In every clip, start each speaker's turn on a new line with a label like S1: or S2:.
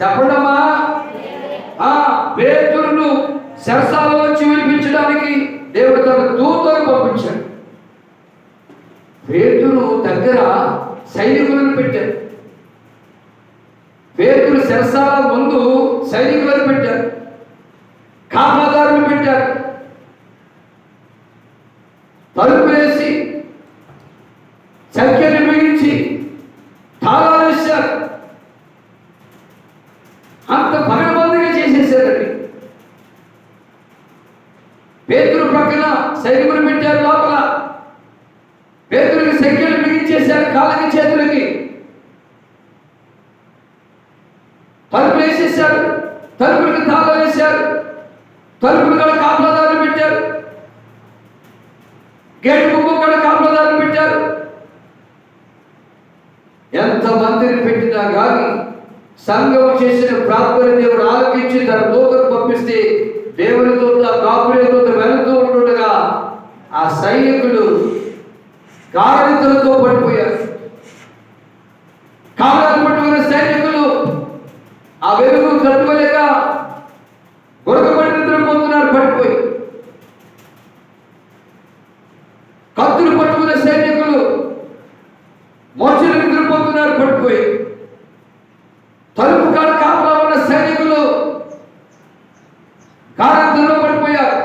S1: చెప్పండమ్మా. పేతురును చెరసాలలో వచ్చి విడిపించడానికి దేవుడు తన దూతను పంపించాడు. పేతురు దగ్గర సైనికులను పెట్టారు. పేతురు చెరసాల ముందు సైనికులను పెట్టారు, కాపలాదారులు పెట్టారు, తలుపులేసి సంఖ్యను బిగించి తాళాలు వేశారు. అంత పగడబందిగా చేసేసారండి. పేతురు పక్కన సైనికులు పెట్టారు, లోపల పేతురుకి సంఖ్యలు బిగించేశారు, కాళ్ళకి చేతులకి తలుపులు వేసేసారు, తలుపులకి తాళాలు వేశారు, తలుపులు కూడా కాపలాదారులు పెట్టారు, గేటు ముగ్గు కూడా కాపలాదారులు పెట్టారు. ఎంతమందిని పెట్టినా కానీ సంఘం చేసిన ప్రార్థన దేవుడు ఆలకించి తన దూతను పంపిస్తే దేవుని దూత కాపురి దూత వెళుతూ ఉంటుండగా ఆ సైనికులు కారణితులతో పడిపోయారు. కారణాలు పట్టుకున్న సైనికులు ఆ వెలుగు తట్టుకోలేక గొడవపడి నిద్ర పొందుతున్నారు, పడిపోయి. కత్తులు పట్టుకున్న సైనికులు మోచులు నిద్ర పొందుతున్నారు, పడిపోయి. తలుపు కాడ కాపలా ఉన్న సైనికులు కారణంలో పడిపోయారు.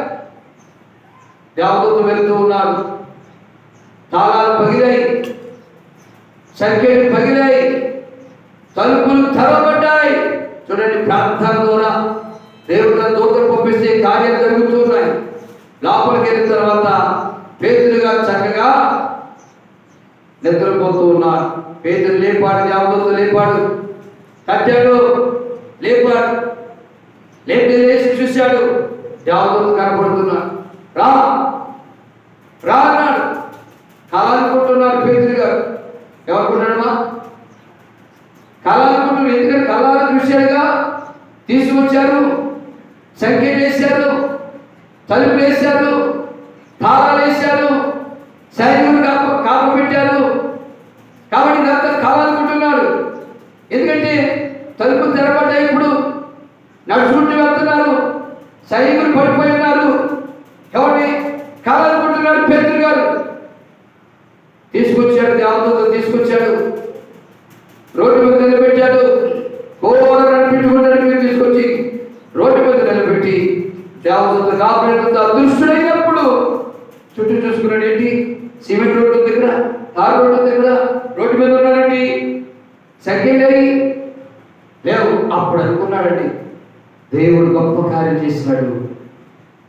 S1: దేవదూత వెళుతూ ఉన్నారు, తాళాలు పగిలాయి, సంఖ్యలు పగిలాయి, తలుపులు తెరవబడ్డాయి. చూడండి, ప్రార్థన ద్వారా దేవుడు దూతను పంపిస్తే కార్యాలు జరుగుతున్నాయి. లోపలికి వెళ్ళిన తర్వాత పేతురు గారు చక్కగా నిద్రపోతూ ఉన్నారు. పేతురు లేపాడు, దేవదూత లేపాడు, కట్టాడు, లేపాడు. లేచి చూశాడు, దేవదూత కనపడుతున్నాడు. రా రా అన్నాడు. కళానుకుంటున్నారు పేతురు గారు. ఎవరుకున్నాడమ్మా? కళానుకుంటున్నారు. ఎందుకంటే కళాలు చూశాడుగా, తీసుకొచ్చారు, సంఖ్య వేశారు, తలుపు వేశారు, తాళాలు వేశారు, సైనికులు కాప పెట్టారు. కాబట్టి ఇదంతా కళానుకుంటున్నాడు. ఎందుకంటే తలుపులు తెరబడ్డాయి, ఇప్పుడు నడుచుకుంటూ వెళ్తున్నారు, సైనికులు పడిపోయి ఉన్నారు. ఎవరిని కావాలనుకుంటున్నాడు? పేతురు గారు తీసుకొచ్చాడు, దేవదూత తీసుకొచ్చాడు, రోడ్డు మీద నిలబెట్టాడు. నడిపించుకుంటానికి తీసుకొచ్చి రోడ్డు మీద నిలబెట్టి దేవదూత కాపాడుతూ అదృష్టుడైనప్పుడు చుట్టూ చూసుకున్నాడు. ఏంటి, సిమెంట్ రోడ్డు దగ్గర, తారు రోడ్డు దగ్గర రోడ్డు మీద ఉన్నాడండి, సంఖ్యలై లేవు. అప్పుడు అనుకున్నాడండి, దేవుడు గొప్ప కార్యం చేసినాడు,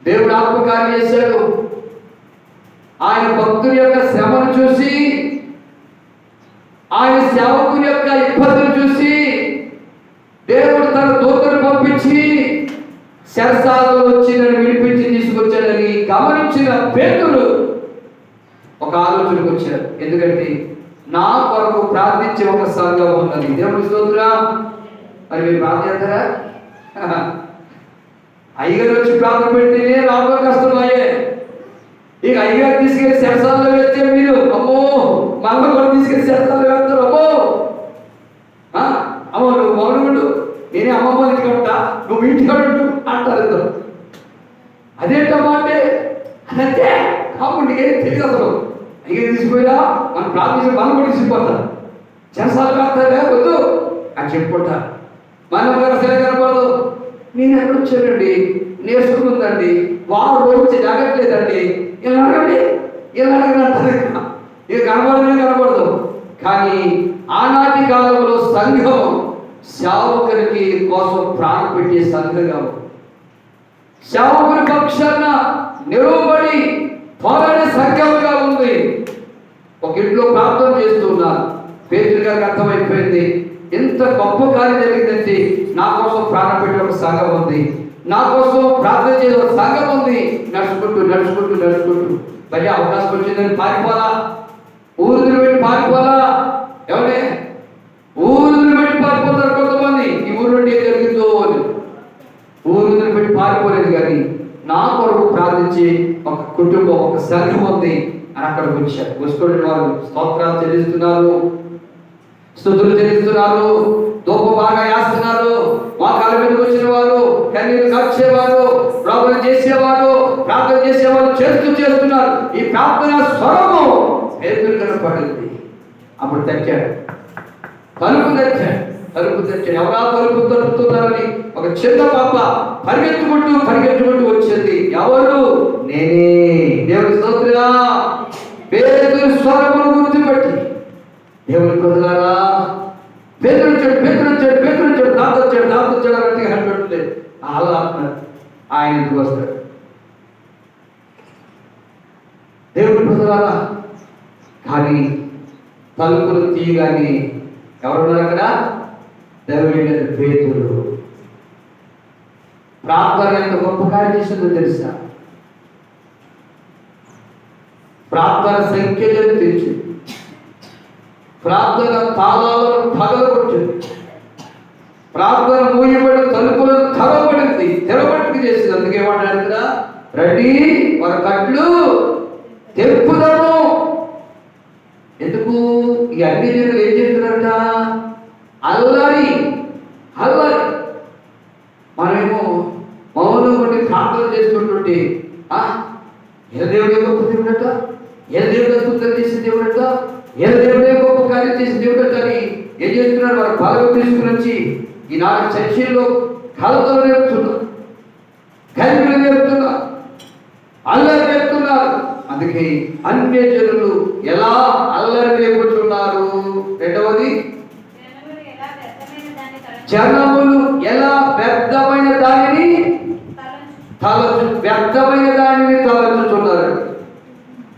S1: దేవుడు ఆత్మకార్యం చేశాడు. ఆయన భక్తుల యొక్క శ్రమను చూసి, ఆయన సేవకుని యొక్క ఇబ్బందులు చూసి దేవుడు తన దూతను పంపించి చెరసాలలో వచ్చి నన్ను విడిపించి తీసుకొచ్చాడని గమనించిన పేతురు ఒక ఆలోచనకు వచ్చాడు. ఎందుకంటే నా కొరకు ప్రార్థించే ఒక సంఘం ఉన్నది. దేవుడి స్తోత్రం. మరి మీరు ప్రార్థిస్తారా? అయ్యగారు వచ్చి ప్రార్థన పెడితేనే రాబో కష్టం అయ్యే. ఇక అయ్యగారు తీసుకెళ్ళి చెరసాలలో వేస్తే మీరు అమ్మో, మళ్ళీ కూడా తీసుకెళ్ళి చెరసాలలో వేస్తారు. అమ్మో అమ్మో, నువ్వు మౌనుడు, నేనే అమ్మమ్మ ఇంటికి ఉంటా, నువ్వు ఇంటికి ఉంటు అంటారు. అదేంటమ్మా అంటే అదంతే కాబట్టి నీకేం తెలియదు. అసలు అయ్యగారు తీసుకుపోయినా మనం ప్రార్థించి మనం కూడా తీసుకుపోతారు. చెరసాలు వేస్తారా వద్దు అని చెప్పుకుంటారు. మనం గారు అసలే కనపడదు. నేను ఎక్కడ వచ్చానండి, నేర్చుకుందండి, వారు రోజు జాగట్లేదండి, ఇలా అడగండి, ఇలా అడగండి. ఇక కనపడదు. కానీ ఆనాటి కాలంలో సంఘం సేవకునికి కోసం ప్రాణం పెట్టే సంఘంగా, సేవకుని పక్షాన నిలవబడి పోరాడే సంఘంగా ఉంది. ఒక ఇంట్లో ప్రార్థన చేస్తున్నారు. పేతురు గారికి అర్థమైపోయింది, ఎంత గొప్ప కార్యం జరిగిందంటే నా కోసం ప్రాణం పెట్టే ఒక సంఘం ఉంది, నా కోసం ప్రార్థన చేసే ఒక సంఘం ఉంది. నడుచుకుంటూ మరి అవకాశం వచ్చిందని పారిపోలా, ఊరు పెట్టి పారిపోలా. ఎవరే ఊరు పెట్టి పారిపోతారు కొంతమంది. ఈ ఊరు నుండి ఏం జరిగిందో అని ఊరు పెట్టి పారిపోలేదు. కానీ నా కొరకు ప్రార్థించి ఒక కుటుంబం, ఒక సంఘం ఉంది అని అక్కడికి వచ్చారు. వస్తున్న వారు స్తోత్రాలు చెల్లిస్తున్నారు, స్తుతులు చెల్లిస్తున్నారు. ధూపం బాగా వేస్తున్నారు, మోకాళ్ళ మీదకి వచ్చిన వారు, కన్నీరు కార్చేవారు, ప్రార్థన చేసేవారు, చేస్తున్నారు. ఈ ప్రార్థన స్వరము పేతురు కనపడింది. అప్పుడు తెచ్చాడు, తలుపు తెచ్చాడు. ఎవరా తలుపు తలుపుతున్నారని ఒక చిన్న పాప పరిగెత్తుకుంటూ వచ్చింది. ఎవరు? నేనే. దేవుని స్తోత్రం. పేతురు స్వరమును గుర్తుపెట్టి దేవుని ప్రజలారా, పేతురు వచ్చాడు, దాతొచ్చాడు అంటే అంటుంటలేదు. అలా ఆయన ఎందుకు వస్తాడు? దేవుని ప్రజలారా, కానీ తలుపులు తీయగానే ఎవరున్నారు అక్కడ? దేవుడైన పేతురు. ప్రార్థన ఎంత గొప్ప కార్యం చేసిందో తెలుసా? ప్రార్థన సంఖ్యలను తెచ్చింది, ప్రార్థన తాళాలను పగలగొట్టింది, ప్రార్థన మూయబడిన తలుపులను తెరబట్టి చేసింది. అందుకే ఏమంటారు కదా, రండి మన కట్లు తెప్పుదాము. ఎందుకు? ఈ అన్ని జనులు ఏం చేస్తున్నారట? అల్లరి. మనమేమో మౌనం ఉండి ప్రార్థన చేసుకుంటుంటే ఏ దేవుడే గొప్ప దేవుడట, ఏ దేవుడు అద్భుతం చేసే దేవుడట, ఏ దేవుడే గొప్ప కార్యం చేసే దేవుడట అని ఏం చేస్తున్నారు? వారు బాగా తీసుకుని వచ్చి ఈనాడు చర్చిల్లో కలతలు నేర్పుతున్నారు, కలిపిలు నేర్పుతున్నారు, అల్లరి నేర్పుతున్నారు. అందుకే అన్య జనులు ఎలా అల్లరి నేర్పుతున్నారు? రెండవది, జనములు ఎలా వ్యర్థమైన దానిని తలంచుతున్నారు.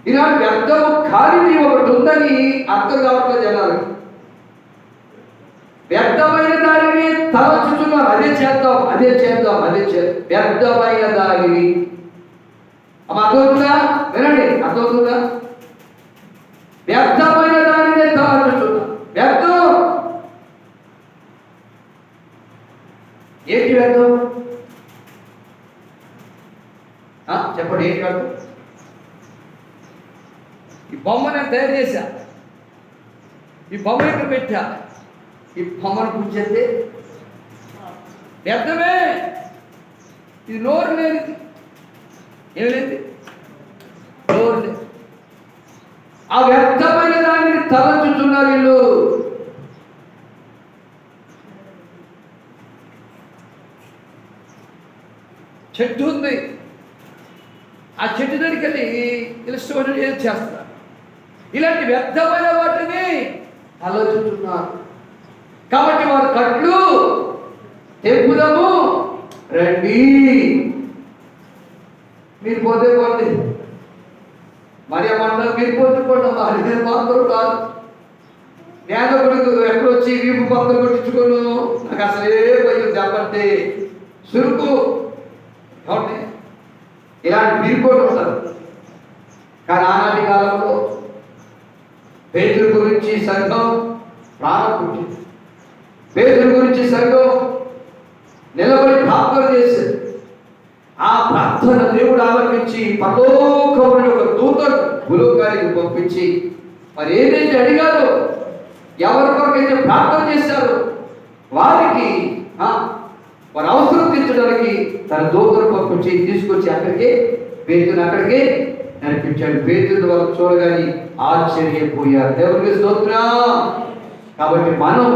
S1: ఈనాడు వ్యర్థము కానిది ఒకటి ఉందని అర్థం కావట్లేదు జనాలు. వ్యర్థమైన దానిని తలంచుతున్నారు. అదే చేద్దాం. వ్యర్థమైన దానిని అర్థమవుతుందా? వినండి, అర్థమవుతుందా? వ్యర్థమైన దానిని తలంచుతున్నారు. వ్యర్థం ఏంటి? వ్యర్థం చెప్పండి, ఏంటి వ్యర్థం? ఈ బొమ్మ నేను తయారు చేశా, ఈ బొమ్మ ఇక్కడ పెట్టా, ఈ బొమ్మను పూజేస్తే వ్యర్థమే. ఇది నోరు లేనిది, ఏమి లేదు, నోరు లేదు. ఆ వ్యర్థమైన దానిని తలంచుతున్నారు వీళ్ళు. చెట్టు ఉంది, ఆ చెట్టు దగ్గరికి వెళ్ళి ఇష్టం ఏది చేస్తారు. ఇలాంటి వ్యర్థమైన వాటిని ఆలోచిస్తున్నారు. కాబట్టి వారు కట్లు తెప్పుదాము రండి. మీరు పోతే పోండి, మరి ఏమన్నా మీరు పోతుకోండి, మరి మాత్రం కాదు. నేను కొడుకు ఎక్కడొచ్చి వీపు పక్కన కొట్టించుకోను, నాకు అసలే పోయి చెప్పంటే సురుకు కాబట్టి ఇలాంటి వీరుకోటి ఉంటారు. కానీ ఆనాటి కాలంలో పేతురు గురించి సంఘం ప్రాణం పుట్టింది. పేతురు గురించి సంఘం నిలబడి ప్రార్థన చేసింది. ఆ ప్రార్థన దేవుడు ఆలకించి పరలోకమైన ఒక దూతను భూలోకానికి పంపించి మరి ఏదైతే అడిగారో, ఎవరి కొరకైతే ప్రార్థన చేశారో వారికి వారి అవసరం తీర్చడానికి తన దూతను పంపించి తీసుకొచ్చి అక్కడికే నడిపించాడు. పేతురు వాళ్ళు చూడగానే ఆశ్చర్యపోయారు. దేవునికి స్తోత్రం. కాబట్టి మనం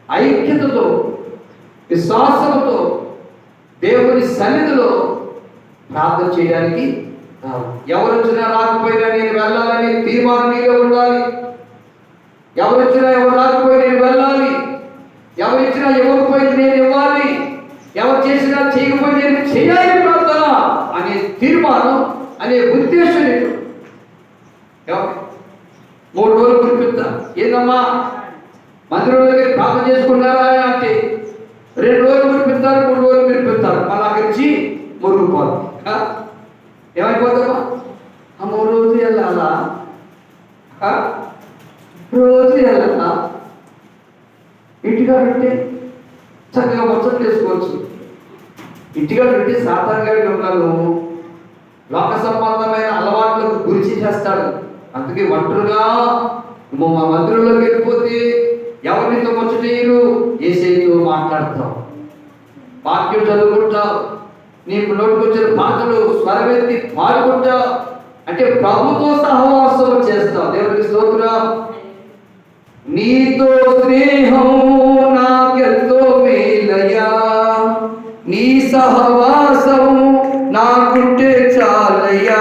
S1: ఐక్యతతో, విశ్వాసంతో దేవుని సన్నిధిలో ప్రార్థన చేయడానికి ఎవరు వచ్చినా రాకపోయినా నేను వెళ్ళాలని తీర్మానం నీలో ఉండాలి. ఎవరు వచ్చినా ఎవరు రాకపోయినా నేను వెళ్ళాలి, ఎవరు ఇచ్చినా ఇవ్వకపోయినా నేను ఇవ్వాలి, ఎవరు చేసినా చేయకపోయినా నేను చేయాలి ప్రార్థన అనే తీర్మానం, అనే ఉద్దేశం. 3 రోజులు కురిపిస్తా. ఏందమ్మా మందిరంలోకి ప్రార్థన చేసుకున్నారా అంటే 2 రోజులు కురిపిస్తారు, 3 రోజులు కురిపిస్తారు. మళ్ళీ అక్కడి నుంచి మురుగుపోదు. ఏమైపోతామా? 3 రోజులు వెళ్ళాలా, రోజు వెళ్ళాలా? ఇంటికాడ ఉంటే చక్కగా ముచ్చట్లు చేసుకోవచ్చు. ఇంటికాడ ఉంటే సాధారణ గారి ఉన్నాను లోక సంబంధమైన అలవాట్లకు గురి చేసేస్తాడు. అందుకే ఒంటరిగా మా మందిరంలోకి వెళ్ళిపోతే ఎవరితో ముచ్చటేరు? యేసయ్యతో మాట్లాడతావు, వాక్యం చదువుకుంటావు, నీకు నోటికొచ్చిన పాటలు స్వరమెత్తి పాడుకుంటావు, అంటే ప్రభుతో సహవాసం చేస్తావు. దేవుడికి స్తోత్రం. నీతో స్నేహం నాకెంతో మేలయ్యా, నీ సహవాసం నాకుంటే చాలయ్యా.